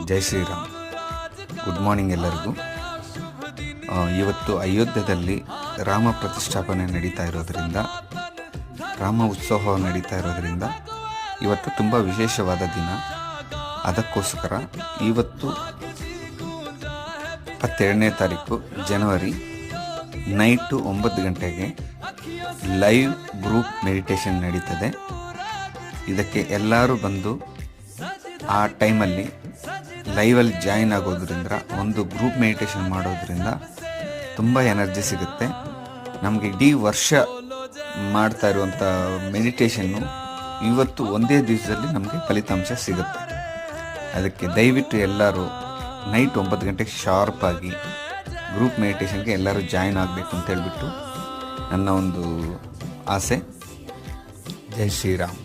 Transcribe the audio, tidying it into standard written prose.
ಜೈ Shriram. Good morning ಎಲ್ಲರಿಗೂ. ಇವತ್ತು ಅಯೋಧ್ಯೆಯಲ್ಲಿ ರಾಮ ಪ್ರತಿಷ್ಠಾಪನೆ ನಡೀತಾ ಇರೋದರಿಂದ, ರಾಮ ಉತ್ಸವ ನಡೀತಾ ಇರೋದರಿಂದ ಇವತ್ತು ತುಂಬ ವಿಶೇಷವಾದ ದಿನ. ಅದಕ್ಕೋಸ್ಕರ ಇವತ್ತು 22ನೇ ತಾರೀಕು ಜನವರಿ ನೈಟು 9 ಗಂಟೆಗೆ ಲೈವ್ ಗ್ರೂಪ್ ಮೆಡಿಟೇಷನ್ ನಡೀತದೆ. ಇದಕ್ಕೆ ಎಲ್ಲರೂ ಬಂದು ಆ ಟೈಮಲ್ಲಿ ಲೈವಲ್ಲಿ ಜಾಯಿನ್ ಆಗೋದ್ರಿಂದ, ಒಂದು ಗ್ರೂಪ್ ಮೆಡಿಟೇಷನ್ ಮಾಡೋದ್ರಿಂದ ತುಂಬ ಎನರ್ಜಿ ಸಿಗುತ್ತೆ. ನಮಗೆ ಇಡೀ ವರ್ಷ ಮಾಡ್ತಾ ಇರುವಂಥ ಮೆಡಿಟೇಷನ್ನು ಇವತ್ತು ಒಂದೇ ದಿವಸದಲ್ಲಿ ನಮಗೆ ಫಲಿತಾಂಶ ಸಿಗುತ್ತೆ. ಅದಕ್ಕೆ ದಯವಿಟ್ಟು ಎಲ್ಲರೂ ನೈಟ್ 9 ಗಂಟೆಗೆ ಶಾರ್ಪಾಗಿ ಗ್ರೂಪ್ ಮೆಡಿಟೇಷನ್ಗೆ ಎಲ್ಲರೂ ಜಾಯಿನ್ ಆಗಬೇಕು ಅಂತ ಹೇಳ್ಬಿಟ್ಟು ನನ್ನ ಒಂದು ಆಸೆ. ಜೈ ಶ್ರೀರಾಮ್.